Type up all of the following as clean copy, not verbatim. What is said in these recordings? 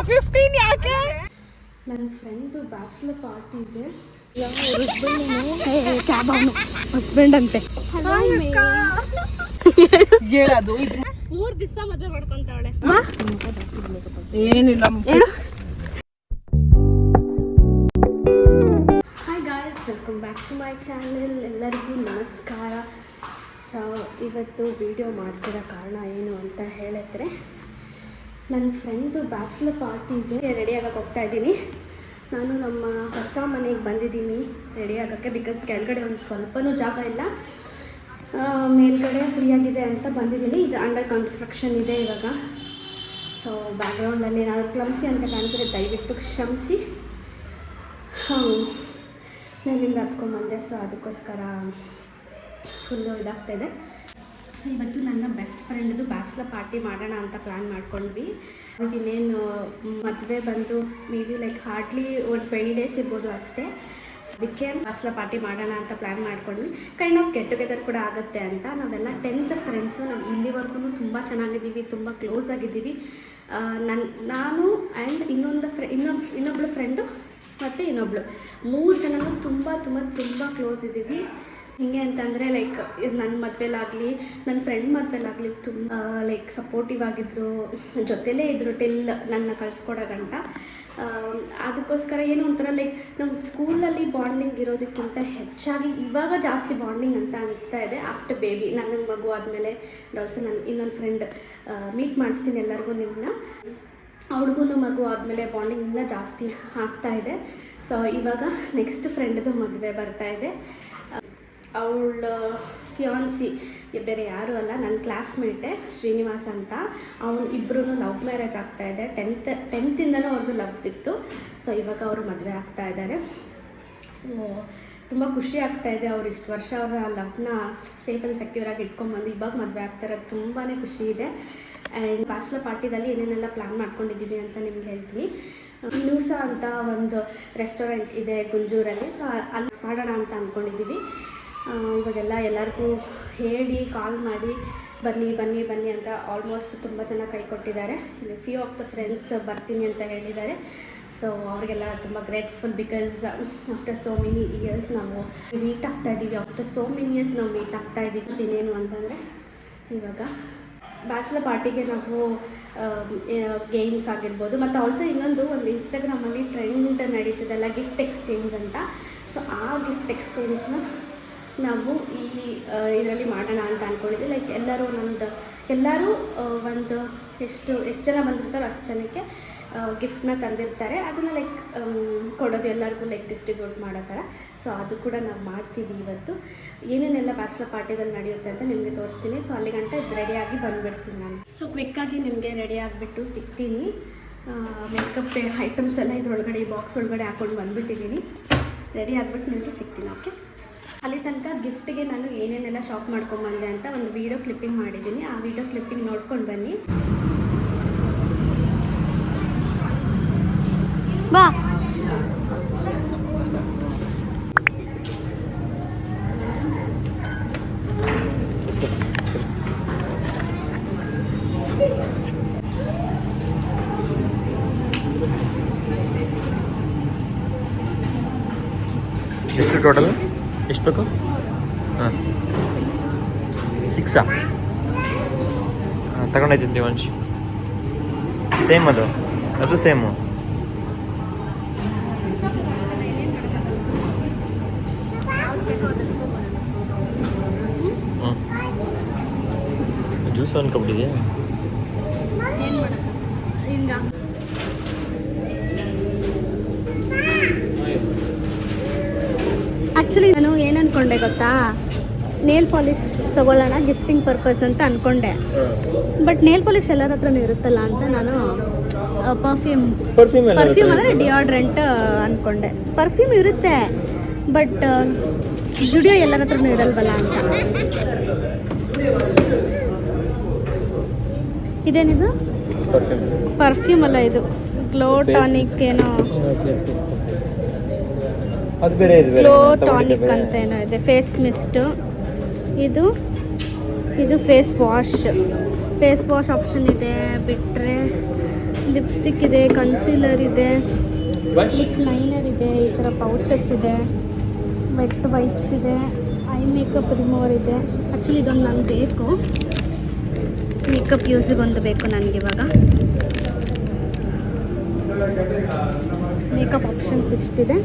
15 ಯಾಕೆ? ನನ್ನ friend bachelor party ಇದೆ. ಹಸ್ಬೆಂಡ್ ಅಂತೆ ಹೇಳೋದು. 3 ದಿವಸ ಮದುವೆ ಮಾಡ್ಕೊಂತಾವಳೆ. ಏನಿಲ್ಲ ಹೇಳು. Hi guys, welcome back to my channel. ಎಲ್ಲರಿಗೂ ನಮಸ್ಕಾರ. ಸೊ ಇವತ್ತು ವಿಡಿಯೋ ಮಾಡ್ತಿರೋ ಕಾರಣ ಏನು ಅಂತ ಹೇಳಿದ್ರೆ, ನನ್ನ ಫ್ರೆಂಡು ಬ್ಯಾಚುಲರ್ ಪಾರ್ಟಿ ಇದೆ, ರೆಡಿ ಆಗೋಕ್ಕೆ ಹೋಗ್ತಾ ಇದ್ದೀನಿ. ನಾನು ನಮ್ಮ ಹೊಸ ಮನೆಗೆ ಬಂದಿದ್ದೀನಿ ರೆಡಿ ಆಗೋಕ್ಕೆ. ಬಿಕಾಸ್ ಕೆಳಗಡೆ ಒಂದು ಸ್ವಲ್ಪನೂ ಜಾಗ ಇಲ್ಲ, ಮೇಲ್ಗಡೆ ಫ್ರೀಯಾಗಿದೆ ಅಂತ ಬಂದಿದ್ದೀನಿ. ಇದು ಅಂಡರ್ ಕನ್ಸ್ಟ್ರಕ್ಷನ್ ಇದೆ ಇವಾಗ. ಸೊ ಬ್ಯಾಕ್ಗ್ರೌಂಡಲ್ಲಿ ಏನಾದರೂ ಕ್ಲಮ್ಸಿ ಅಂತ ಕಾಣಿಸಿದ್ರೆ ದಯವಿಟ್ಟು ಕ್ಷಮಿಸಿ. ಮೇಲಿಂದ ಹತ್ಕೊಂಡ್ಬಂದೆ, ಸೊ ಅದಕ್ಕೋಸ್ಕರ ಫುಲ್ಲು ಇದಾಗ್ತಾಯಿದೆ. ಸೊ ಇವತ್ತು ನನ್ನ ಬೆಸ್ಟ್ ಫ್ರೆಂಡ್ದು ಬ್ಯಾಚುಲರ್ ಪಾರ್ಟಿ ಮಾಡೋಣ ಅಂತ ಪ್ಲ್ಯಾನ್ ಮಾಡ್ಕೊಂಡ್ವಿ. ಇನ್ನೇನು ಮದುವೆ ಬಂದು ಮೇ ಬಿ ಲೈಕ್ ಹಾರ್ಡ್ಲಿ ಒಂದು 20 ಡೇಸ್ ಇರ್ಬೋದು ಅಷ್ಟೇ. ಅದಕ್ಕೆ ಬ್ಯಾಚುಲರ್ ಪಾರ್ಟಿ ಮಾಡೋಣ ಅಂತ ಪ್ಲ್ಯಾನ್ ಮಾಡ್ಕೊಂಡ್ವಿ. ಕೈಂಡ್ ಆಫ್ ಗೆಟ್ ಟುಗೆದರ್ ಕೂಡ ಆಗುತ್ತೆ ಅಂತ. ನಾವೆಲ್ಲ 10th ಫ್ರೆಂಡ್ಸು. ನಾವು ಇಲ್ಲಿವರೆಗೂ ತುಂಬ ಚೆನ್ನಾಗಿದ್ದೀವಿ, ತುಂಬ ಕ್ಲೋಸ್ ಆಗಿದ್ದೀವಿ. ನಾನು ಆ್ಯಂಡ್ ಇನ್ನೊಬ್ಬಳು ಫ್ರೆಂಡು ಮತ್ತು ಇನ್ನೊಬ್ಬಳು 3 ಜನನೂ ತುಂಬ ತುಂಬ ತುಂಬ ಕ್ಲೋಸ್ ಇದ್ದೀವಿ. ಹಿಂಗೆ ಅಂತಂದರೆ ಲೈಕ್ ನನ್ನ ಮದುವೆಲಾಗಲಿ ನನ್ನ ಫ್ರೆಂಡ್ ಮದುವೆಲಾಗಲಿ ತುಂಬ ಲೈಕ್ ಸಪೋರ್ಟಿವ್ ಆಗಿದ್ದರು, ಜೊತೆಲೇ ಇದ್ದರು ಟಿಲ್ ನನ್ನ ಕಳಿಸ್ಕೊಡೋ ಗಂಟ. ಅದಕ್ಕೋಸ್ಕರ ಏನು ಒಂಥರ ಲೈಕ್ ನಮ್ಮ ಸ್ಕೂಲಲ್ಲಿ ಬಾಂಡಿಂಗ್ ಇರೋದಕ್ಕಿಂತ ಹೆಚ್ಚಾಗಿ ಇವಾಗ ಜಾಸ್ತಿ ಬಾಂಡಿಂಗ್ ಅಂತ ಅನಿಸ್ತಾ ಇದೆ ಆಫ್ಟರ್ ಬೇಬಿ. ನನಗೆ ಮಗು ಆದಮೇಲೆ ಆಲ್ಸೋ ನನ್ನ ಇನ್ನೊಂದು ಫ್ರೆಂಡ್ ಮೀಟ್ ಮಾಡಿಸ್ತೀನಿ ಎಲ್ಲರಿಗೂ ನಿಮ್ಮನ್ನ. ಅವ್ಳಿಗೂ ಮಗು ಆದಮೇಲೆ ಬಾಂಡಿಂಗ್ ಇನ್ನೂ ಜಾಸ್ತಿ ಆಗ್ತಾಯಿದೆ. ಸೊ ಇವಾಗ ನೆಕ್ಸ್ಟ್ ಫ್ರೆಂಡ್ದು ಮದುವೆ ಬರ್ತಾಯಿದೆ. ಅವಳ ಫಿಯಾನ್ಸಿ ಬೇರೆ ಯಾರೂ ಅಲ್ಲ, ನನ್ನ ಕ್ಲಾಸ್ಮೇಟೆ ಶ್ರೀನಿವಾಸ್ ಅಂತ. ಅವನು ಇಬ್ಬರೂ ಲವ್ ಮ್ಯಾರೇಜ್ ಆಗ್ತಾಯಿದೆ. 10th ಅವ್ರದ್ದು ಲವ್ ಇತ್ತು. ಸೊ ಇವಾಗ ಅವರು ಮದುವೆ ಆಗ್ತಾ ಇದ್ದಾರೆ. ಸೊ ತುಂಬ ಖುಷಿ ಆಗ್ತಾಯಿದೆ. ಅವ್ರು ಇಷ್ಟು ವರ್ಷ ಅವರ ಲವ್ನ ಸೇಫ್ ಆ್ಯಂಡ್ ಸೆಕ್ಯೂರಾಗಿ ಇಟ್ಕೊಂಡ್ಬಂದು ಇವಾಗ ಮದುವೆ ಆಗ್ತಾರೆ. ತುಂಬಾ ಖುಷಿ ಇದೆ. ಆ್ಯಂಡ್ ಬ್ಯಾಚುಲರ್ ಪಾರ್ಟಿದಲ್ಲಿ ಏನೇನೆಲ್ಲ ಪ್ಲ್ಯಾನ್ ಮಾಡ್ಕೊಂಡಿದ್ದೀವಿ ಅಂತ ನಿಮ್ಗೆ ಹೇಳ್ತೀನಿ. ನ್ಯೂಸ ಅಂತ ಒಂದು ರೆಸ್ಟೋರೆಂಟ್ ಇದೆ ಗುಂಜೂರಲ್ಲಿ. ಸೊ ಅಲ್ಲಿ ಮಾಡೋಣ ಅಂತ ಅಂದ್ಕೊಂಡಿದ್ದೀವಿ. ಇವಾಗೆಲ್ಲ ಎಲ್ಲರಿಗೂ ಹೇಳಿ ಕಾಲ್ ಮಾಡಿ ಬನ್ನಿ ಬನ್ನಿ ಬನ್ನಿ ಅಂತ ಆಲ್ಮೋಸ್ಟ್ ತುಂಬ ಜನ ಕೈ ಕೊಟ್ಟಿದ್ದಾರೆ. ಇಲ್ಲಿ ಫ್ಯೂ ಆಫ್ ದ ಫ್ರೆಂಡ್ಸ್ ಬರ್ತೀನಿ ಅಂತ ಹೇಳಿದ್ದಾರೆ. ಸೊ ಅವರಿಗೆಲ್ಲ ತುಂಬ grateful. Because after so many years ನಾವು ಮೀಟ್ ಆಗ್ತಾಯಿದ್ದೀವಿ. ಆಫ್ಟರ್ ಸೋ ಮೆನಿ ಇಯರ್ಸ್ ನಾವು ಮೀಟ್ ಆಗ್ತಾಯಿದ್ದೀವಿ. ಇನ್ನೇನು ಅಂತಂದರೆ ಇವಾಗ ಬ್ಯಾಚುಲರ್ ಪಾರ್ಟಿಗೆ ನಾವು ಗೇಮ್ಸ್ ಆಗಿರ್ಬೋದು, ಮತ್ತು ಆಲ್ಸೋ ಒಂದು ಇನ್ಸ್ಟಾಗ್ರಾಮಲ್ಲಿ ಟ್ರೆಂಡ್ ನಡೀತಿದೆಲ್ಲ ಗಿಫ್ಟ್ ಎಕ್ಸ್ಚೇಂಜ್ ಅಂತ. ಸೊ ಆ ಗಿಫ್ಟ್ ಎಕ್ಸ್ಚೇಂಜ್ನ ನಾವು ಇದರಲ್ಲಿ ಮಾಡೋಣ ಅಂತ ಅಂದ್ಕೊಂಡಿದ್ವಿ. ಲೈಕ್ ಎಲ್ಲರೂ ಒಂದು ಎಷ್ಟು ಜನ ಬಂದಿರ್ತಾರೋ ಅಷ್ಟು ಜನಕ್ಕೆ ಗಿಫ್ಟನ್ನ ತಂದಿರ್ತಾರೆ. ಅದನ್ನು ಲೈಕ್ ಕೊಡೋದು ಎಲ್ಲರಿಗೂ ಲೈಕ್ ಡಿಸ್ಟ್ರಿಬ್ಯೂಟ್ ಮಾಡೋ ಥರ. ಸೊ ಅದು ಕೂಡ ನಾವು ಮಾಡ್ತೀವಿ ಇವತ್ತು. ಏನೇನೆಲ್ಲ ಬ್ಯಾಚುಲರ್ ಪಾರ್ಟಿದಲ್ಲಿ ನಡೆಯುತ್ತೆ ಅಂತ ನಿಮಗೆ ತೋರಿಸ್ತೀನಿ. ಸೊ ಅಲ್ಲಿ ಗಂಟೆ ರೆಡಿಯಾಗಿ ಬಂದುಬಿಡ್ತೀನಿ ನಾನು. ಸೊ ಕ್ವಿಕ್ಕಾಗಿ ನಿಮಗೆ ರೆಡಿ ಆಗಿಬಿಟ್ಟು ಸಿಗ್ತೀನಿ. ಮೇಕಪ್ ಐಟಮ್ಸ್ ಎಲ್ಲ ಇದರೊಳಗಡೆ ಬಾಕ್ಸ್ ಒಳಗಡೆ ಹಾಕ್ಕೊಂಡು ಬಂದುಬಿಟ್ಟಿದ್ದೀನಿ. ರೆಡಿ ಆಗಿಬಿಟ್ಟು ನಿಮಗೆ ಸಿಗ್ತೀನಿ. ಓಕೆ, ಅಲ್ಲಿ ತನಕ ಗಿಫ್ಟಿಗೆ ನಾನು ಏನೇನೆಲ್ಲ ಶಾಪ್ ಮಾಡ್ಕೊಂಬಂದೆ ಅಂತ ಒಂದು ವೀಡಿಯೋ ಕ್ಲಿಪ್ಪಿಂಗ್ ಮಾಡಿದ್ದೀನಿ. ಆ ವಿಡಿಯೋ ಕ್ಲಿಪ್ಪಿಂಗ್ ನೋಡ್ಕೊಂಡು ಬನ್ನಿ. ಬಾ. ಎಷ್ಟು ಟೋಟಲ್ ಎಷ್ಟು ಬೇಕು? ಹಾಂ 6 ಹಾಂ ತಗೊಂಡೈತಿದ್ದೆ ಒಂದು ಸೇಮ್ ಅದು ಸೇಮು. ಜ್ಯೂಸ್ ಅನ್ಕೊಬಿಟ್ಟಿದೆಯಾ? ಆ್ಯಕ್ಚುಲಿ ನಾನು ಏನು ಅಂದ್ಕೊಂಡೆ ಗೊತ್ತಾ, ನೇಲ್ ಪಾಲಿಶ್ ತೊಗೊಳ್ಳೋಣ ಗಿಫ್ಟಿಂಗ್ ಪರ್ಪಸ್ ಅಂತ ಅಂದ್ಕೊಂಡೆ. ಬಟ್ ನೇಲ್ ಪಾಲಿಶ್ ಎಲ್ಲರ ಹತ್ರನೂ ಇರುತ್ತಲ್ಲ ಅಂತ ನಾನು ಪರ್ಫ್ಯೂಮ್ ಅಂದರೆ ಡಿಯೋಡ್ರೆಂಟ್ ಅಂದ್ಕೊಂಡೆ. ಪರ್ಫ್ಯೂಮ್ ಇರುತ್ತೆ, ಬಟ್ ಜುಡಿಯೋ ಎಲ್ಲರ ಹತ್ರನೂ ಇರಲ್ವಲ್ಲ ಅಂತ. ಇದೇನಿದು? ಪರ್ಫ್ಯೂಮ್ ಅಲ್ಲ, ಇದು ಗ್ಲೋ ಟಾನಿಕ್ ಏನೋ, ಅದು ಬೇರೆ ಇದೆ, ಗ್ಲೋ ಟಾನಿಕ್ ಅಂತ ಏನೋ ಇದೆ. ಫೇಸ್ ಮಿಸ್ಟು ಇದು ಫೇಸ್ ವಾಶ್ ಆಪ್ಷನ್ ಇದೆ. ಬಿಟ್ಟರೆ ಲಿಪ್ಸ್ಟಿಕ್ ಇದೆ, ಕನ್ಸೀಲರ್ ಇದೆ, ಲಿಪ್ ಲೈನರ್ ಇದೆ, ಈ ಥರ ಪೌಚಸ್ ಇದೆ, ವೆಟ್ ವೈಪ್ಸ್ ಇದೆ, ಐ ಮೇಕಪ್ ರಿಮೂವರ್ ಇದೆ. ಆ್ಯಕ್ಚುಲಿ ಇದೊಂದು ನನಗೆ ಬೇಕು, ಮೇಕಪ್ ಯೂಸಿಗೊಂದು ಬೇಕು ನನಗಿವಾಗ. Makeup options ಇಷ್ಟಿದೆ.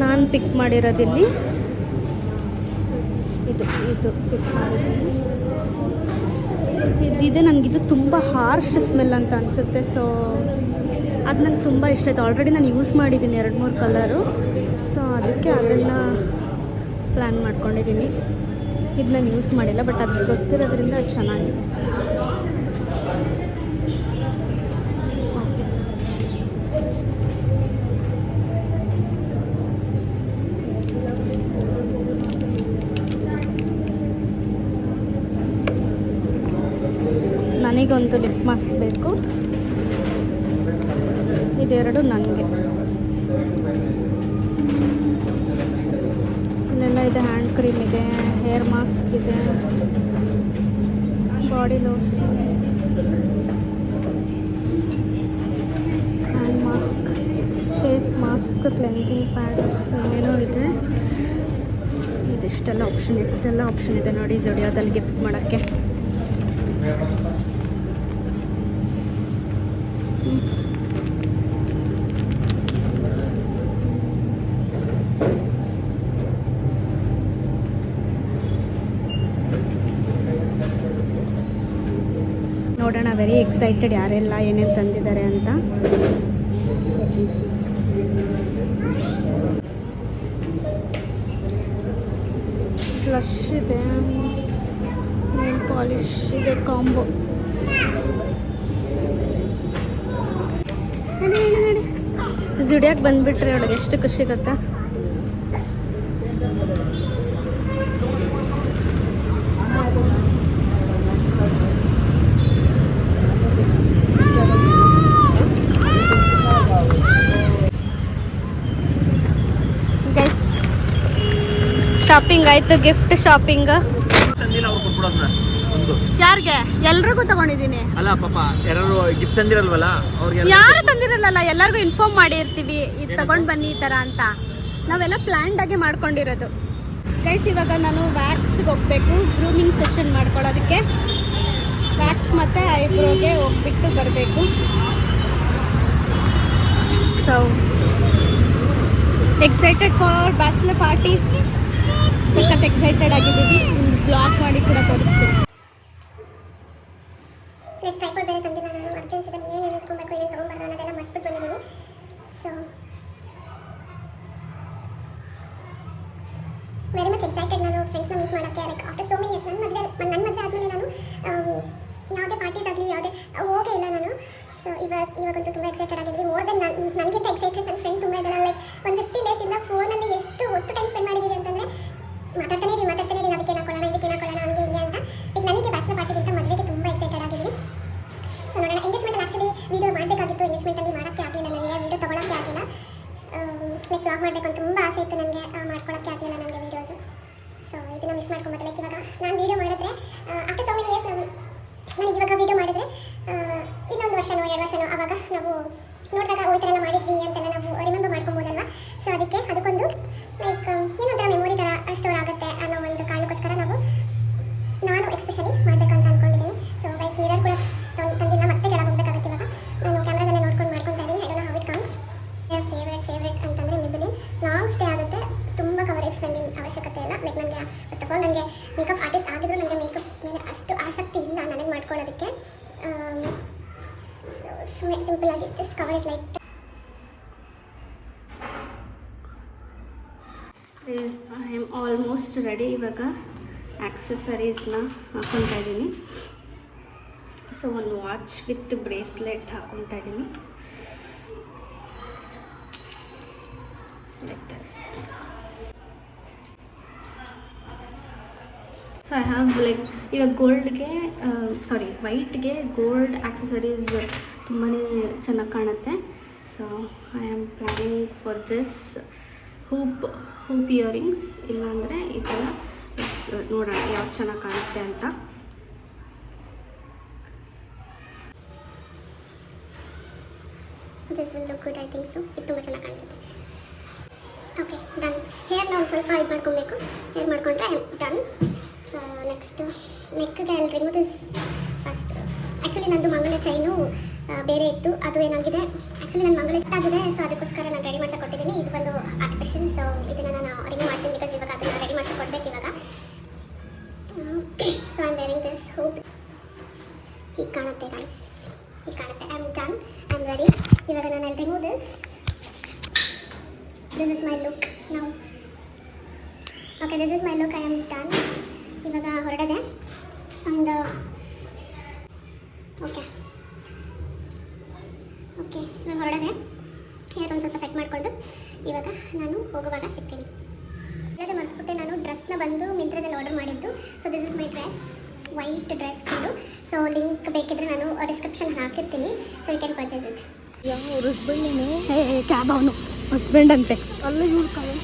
ನಾನು ಪಿಕ್ ಮಾಡಿರೋದಿಲ್ಲಿ ಇದು ಪಿಕ್ ಮಾಡಿದ್ದೀನಿ. ಇದಿದೆ. ನನಗಿದು ತುಂಬ ಹಾರ್ಶ್ ಸ್ಮೆಲ್ ಅಂತ ಅನಿಸುತ್ತೆ. ಸೊ ಅದು ನನಗೆ ತುಂಬ ಇಷ್ಟ ಆಯಿತು. ಆಲ್ರೆಡಿ ನಾನು ಯೂಸ್ ಮಾಡಿದ್ದೀನಿ 2-3 ಕಲರು. ಸೊ ಅದಕ್ಕೆ ಅದನ್ನು ಪ್ಲ್ಯಾನ್ ಮಾಡ್ಕೊಂಡಿದ್ದೀನಿ. ಇದು ನಾನು ಯೂಸ್ ಮಾಡಿಲ್ಲ, ಬಟ್ ಅದು ಗೊತ್ತಿರೋದ್ರಿಂದ ಅದು ಚೆನ್ನಾಗಿದೆ. ನನಗೊಂದು ಲಿಪ್ ಮಾಸ್ಕ್ ಬೇಕು, ಇದೆರಡು ನನಗೆ. ಇಲ್ಲೆಲ್ಲ ಇದೆ, ಹ್ಯಾಂಡ್ ಕ್ರೀಮ್ ಇದೆ, ಹೇರ್ ಮಾಸ್ಕ್ ಇದೆ, body lotion, hand mask, face mask, cleansing pads, ಏನೇನೋ ಇದೆ. ಇಷ್ಟೆಲ್ಲ ಆಪ್ಷನ್ ಇದೆ ನೋಡಿ ಜುಡಿಯೋದಲ್ಲಿ ಗಿಫ್ಟ್ ಮಾಡೋಕ್ಕೆ. ನೋಡೋಣ, ವೆರಿ ಎಕ್ಸೈಟೆಡ್ ಯಾರೆಲ್ಲ ಏನೇನು ತಂದಿದ್ದಾರೆ ಅಂತ. ಫ್ಲಶ್ ಇದೆ, ನೇಲ್ ಪಾಲಿಶ್ ಇದೆ, ಕಾಂಬೋ. ಜುಡಿಯಾಗಿ ಬಂದುಬಿಟ್ರೆ ಅವಳಿಗೆ ಎಷ್ಟು ಖುಷಿ ಗೊತ್ತಾ. ಶಾಪಿಂಗ್ ಆಯ್ತು, ಗಿಫ್ಟ್ ಶಾಪಿಂಗ್. ಯಾರಿಗೆ? ಎಲ್ರಿಗೂ ತಗೊಂಡಿದ್ದೀನಿ. ಅಲ್ಲ ಪಾಪ ಯಾರು ಗಿಫ್ಟ್ ತಂದಿರಲ್ವಲ್ಲ ಅವ್ರಿಗೆ. ಯಾರು ತಂದಿರಲ್ಲ, ಎಲ್ಲರಿಗೂ ಇನ್ಫಾರ್ಮ್ ಮಾಡಿರ್ತೀವಿ ಇದು ತಗೊಂಡು ಬನ್ನಿ ಈ ಥರ ಅಂತ. ನಾವೆಲ್ಲ ಪ್ಲ್ಯಾನ್ಡ್ ಆಗಿ ಮಾಡ್ಕೊಂಡಿರೋದು. ಗೈಸ್, ಇವಾಗ ನಾನು ವ್ಯಾಕ್ಸ್ಗೆ ಹೋಗಬೇಕು, ಗ್ರೂಮಿಂಗ್ ಸೆಷನ್ ಮಾಡ್ಕೊಳ್ಳೋದಕ್ಕೆ. ವ್ಯಾಕ್ಸ್ ಮತ್ತು ಐಬ್ರೋಗೆ ಹೋಗ್ಬಿಟ್ಟು ಬರಬೇಕು. So excited for bachelor party. ಸಖತ್ ಎಕ್ಸೈಟೆಡ್ ಆಗಿದ್ದೀವಿ. ಬ್ಲಾಗ್ ಮಾಡಿ ಕೂಡ ತೋರಿಸ್ತೀವಿ. ಟ್ರೈಪಾಡ್ ಬೇರೆ ತಂದಿಲ್ಲ ನಾನು. ಅರ್ಜೆನ್ಸಿದಲ್ಲಿ ಏನೇನು ಎತ್ಕೊಬೇಕು, ಏನೇನು ತೊಗೊಂಡ್ಬಾರ್ದು ಅನ್ನೋದೆಲ್ಲ ಮಟ್ಬಿಟ್ಟು ಬಂದಿದ್ದೀನಿ. ಸೊ ವೆರಿ ಮಚ್ ಎಕ್ಸೈಟೆಡ್ ನಾನು ಫ್ರೆಂಡ್ಸ್ನ ಮೀಟ್ ಮಾಡೋಕ್ಕೆ. Like after so many years. ನನ್ನ ಮದುವೆ ಆದಮೇಲೆ ನಾನು ಯಾವುದೇ ಪಾರ್ಟೀಸ್ ಆಗಲಿ ಯಾವುದೇ ಹೋಗೇ ಇಲ್ಲ ನಾನು. ಸೊ ಇವಾಗಂತೂ ತುಂಬ ಎಕ್ಸೈಟೆಡ್ ಆಗಿದ್ದೀವಿ. ಮೋರ್ ದೆನ್ ನನಗಿಂತ ಎಕ್ಸೈಟೆಡ್ ನನ್ನ ಫ್ರೆಂಡ್ ತುಂಬ ಇದ್ದಾರೆ. ಲೈಕ್ ಒಂದು 15 ಡೇಸಿಂದ ಫೋನಲ್ಲಿ ಎಷ್ಟು ಹೊತ್ತು ಟೈಮ್ ಸ್ಪೆಂಡ್ ಮಾಡಿದ್ದೀವಿ ಅಂತಂದರೆ ಮಾತಾಡ್ತಾನೆ ಇದೀನಿ ಅದಕ್ಕೆ ಹಾಕೊಳ್ಳೋಣ ಇದಕ್ಕೆ ಹಾಕೊಳ್ಳೋಣ ಹಂಗೆ ಹಿಂಗೆ ಅಂತ. ಈಗ ನನಗೆ ಬ್ಯಾಚುಲರ್ ಪಾರ್ಟಿಗಿಂತ ಮದುವೆಗೆ ತುಂಬ ಎಕ್ಸೈಟೆಡ್ ಆಗಿದ್ದೀನಿ. ಸೊ ನೋಡೋಣ. ಎಂಗೇಜ್ಮೆಂಟ್ ಆ್ಯಕ್ಚುಲಿ ವೀಡಿಯೋ ಮಾಡಬೇಕಾಗಿತ್ತು, ಎಂಗೇಜ್ಮೆಂಟಲ್ಲಿ ಮಾಡೋಕ್ಕೆ ಆಗಲಿಲ್ಲ ನನಗೆ, ವೀಡಿಯೋ ತೊಗೊಳಕ್ಕೆ ಆಗಲಿಲ್ಲ. ಲೈಕ್ ವ್ಲಾಗ್ ಮಾಡಬೇಕು ಅಂತ ತುಂಬ ಆಸೆ ಇತ್ತು ನನಗೆ, ಮಾಡ್ಕೊಳ್ಳೋಕ್ಕೆ ಆಗಲಿಲ್ಲ ನನಗೆ ವೀಡಿಯೋಸು. ಸೊ ಇದನ್ನು ಮಿಸ್ ಮಾಡ್ಕೊಂಬತ್ತೆ. ಲೈಕ್ ಇವಾಗ ನಾನು ವೀಡಿಯೋ ಮಾಡಿದ್ರೆ ಆಫ್ಟರ್ ಸೋ ಮೆನಿ ಇಯರ್ಸ್ ನನಗೆ ಇವಾಗ ವೀಡಿಯೋ ಮಾಡಿದ್ರೆ ಇನ್ನೊಂದು ವರ್ಷನೋ 2 ವರ್ಷನೋ ಆವಾಗ ನಾವು ನೋಡಿದಾಗ ಈ ಥರ ಎಲ್ಲ ಮಾಡಿದ್ವಿ ಅಂತೆಲ್ಲ ನಾವು ರಿಮೆಂಬರ್ ಮಾಡ್ಕೊಬೋದಲ್ವ. ಸೊ ಅದಕ್ಕೊಂದು ಲೈಕ್ ಇನ್ನೊಂಥರ ಮೆಮೊರಿ ಥರ ಸ್ಟೋರ್ ಆಗುತ್ತೆ ಅನ್ನೋ ಒಂದು ಕಾರಣಕ್ಕೋಸ್ಕರ ನಾನು ಎಕ್ಸ್ಪೆಷಲಿ ಮಾಡಬೇಕಂತ ಅಂದ್ಕೊಂಡಿದ್ದೀನಿ. ಸೊ ಗೈಸ್, ಮಿರರ್ ಕೂಡ ತಂದಿಲ್ಲ, ಮತ್ತೆ ಕೆಳಗೆ ಹೋಗಬೇಕಾಗುತ್ತೆ. ಇವಾಗ ನಾನು ಕ್ಯಾಮ್ರಾದಲ್ಲೇ ನೋಡ್ಕೊಂಡು ಮಾಡ್ಕೊತಾ ಇದ್ದೀನಿ. I don't know how it comes. Favourite ಅಂತಂದರೆ ಮಿಬಿಲಿನ್. ಲಾಂಗ್ ಸ್ಟೇ ಆಗುತ್ತೆ, ತುಂಬ ಕವರೇಜ್ ಸ್ಪೆಂಡಿಂಗ್ ಅವಶ್ಯಕತೆ ಇಲ್ಲ. ಲೈಕ್ ನನಗೆ ಫಸ್ಟ್ ಆಫ್ ಆಲ್ ನನಗೆ ಮೇಕಪ್ ಆರ್ಟಿಸ್ಟ್ ಆಗಿದ್ರು ನನಗೆ ಮೇಕಪ್ ಮೇಲೆ ಅಷ್ಟು ಆಸಕ್ತಿ ಇಲ್ಲ ನನಗೆ ಮಾಡ್ಕೊಳ್ಳೋದಕ್ಕೆ. ಸಿಂಪಲ್ ಆಗಿ just coverage light. I am almost ready. ಇವಾಗ ಆಕ್ಸೆಸರೀಸ್ನ ಹಾಕ್ಕೊತಾ ಇದ್ದೀನಿ. ಸೊ ಒಂದು ವಾಚ್ ವಿತ್ ಬ್ರೇಸ್ಲೆಟ್ ಹಾಕ್ಕೊತಾ ಇದ್ದೀನಿ. Like this. So I have like ಇವಾಗ ವೈಟ್ಗೆ ಗೋಲ್ಡ್ ಆಕ್ಸೆಸರೀಸ್ ತುಂಬಾ ಚೆನ್ನಾಗಿ ಕಾಣುತ್ತೆ. So I am planning for this hoop earrings. ಇಲ್ಲಾಂದರೆ ಈ ಥರ ನೋಡೋಣ ಯಾವ್ದು ಚೆನ್ನಾಗಿ ಕಾಣುತ್ತೆ ಅಂತ. This will look good I think so. ಇದು ತುಂಬ ಚೆನ್ನಾಗಿ ಕಾಣಿಸುತ್ತೆ. Okay done. ಹೇರ್ ನಾವು ಸ್ವಲ್ಪ ಇದು ಮಾಡ್ಕೊಬೇಕು. ಹೇರ್ ಮಾಡಿಕೊಂಡ್ರೆ I am done. So next ನೆಕ್ಗೆ ಅಲ್ಲಿ ರಿಮೂವ್ ದಿಸ್ ಫಸ್ಟ್. ಆ್ಯಕ್ಚುಲಿ ನಂದು ಮಂಗಳ ಚೈನು ಬೇರೆ ಇತ್ತು, ಅದು ಏನಾಗಿದೆ ಆ್ಯಕ್ಚುಲಿ ನನ್ನ ಮಂಗಳ ಆಗಿದೆ. ಸೊ ಅದಕ್ಕೋಸ್ಕರ ನಾನು ರೆಡಿ ಮಾಡ್ಸಕ್ಕೆ ಕೊಟ್ಟಿದ್ದೀನಿ. ಇದು ಬಂದು ಆರ್ಟಿಫಿಷಿಯಲ್. ಸೊ ಇದನ್ನು ನಾನು ರಿಮೂವ್ ಮಾಡ್ತೀನಿ ಬಿಕಾಸ್ ಇವಾಗ ಅದನ್ನು ರೆಡಿ ಮಾಡ್ಸಕ್ಕೆ ಕೊಡಬೇಕು ಇವಾಗ. So I am wearing this hoop. ಹೀಗೆ ಕಾಣುತ್ತೆ ಗೈಸ್, ಹೀಗೆ ಕಾಣುತ್ತೆ. I am done, I am ready. ಇವಾಗ ನಾನು ಅಲ್ಲಿ remove this. This is my look now. Okay this is my look. I am done. ಇವಾಗ ಹೊರಡದೆ ಒಂದು ಓಕೆ ಓಕೆ ಇವಾಗ ಹೊರಡದೆ ಹೇರ್ ಒಂದು ಸ್ವಲ್ಪ ಸೆಟ್ ಮಾಡಿಕೊಂಡು ಇವಾಗ ನಾನು ಹೋಗುವಾಗ ಸಿಗ್ತೀನಿ. ಅಲ್ಲದೆ ಮರ್ತ್ಬಿಟ್ಟೆ, ನಾನು ಡ್ರೆಸ್ನ ಬಂದು ಮಿಂತ್ರದಲ್ಲಿ ಆರ್ಡರ್ ಮಾಡಿದ್ದು. So this is my dress, white dress ಇದು. ಸೊ ಲಿಂಕ್ ಬೇಕಿದ್ರೆ ನಾನು ಡಿಸ್ಕ್ರಿಪ್ಷನ್ ಹಾಕಿರ್ತೀನಿ. So you can purchase it. ಕ್ಯಾಬ್ ಅವನು ಹಸ್ಬೆಂಡ್ ಅಂತೆ. ಅಲ್ಲ ಇವ್ರು ಕಮೆಂಟ್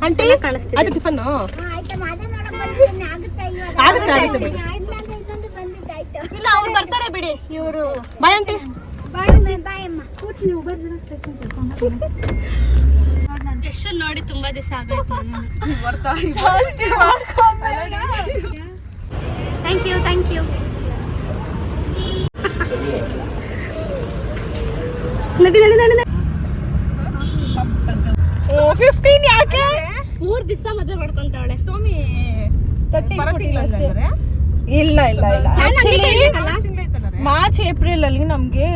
ಆಂಟಿ ಕಾಣಿಸ್ತಿದೆ. ಅದು ಟಿಫನ್ ಇಲ್ಲ ಅವ್ರು ಬರ್ತಾರೆ ಬಿಡಿ ಇವರು. Bye aunty. ಎಷ್ಟು ನೋಡಿ ತುಂಬಾ ದಿವಸ ಆಗೋಯ್ತು. Thank you thank you. ನಡಿ ನಡಿ ನಡಿ. 15 ಯಾಕೆ? 3 ದಿವಸ ಮದುವೆ ಮಾಡ್ಕೊಂತಾವಳೆ. ಇಲ್ಲ ಇಲ್ಲ ಇಲ್ಲ. ಮಾರ್ಚ್ ಏಪ್ರಿಲ್ ಅಲ್ಲಿ ನಮ್ಗೆ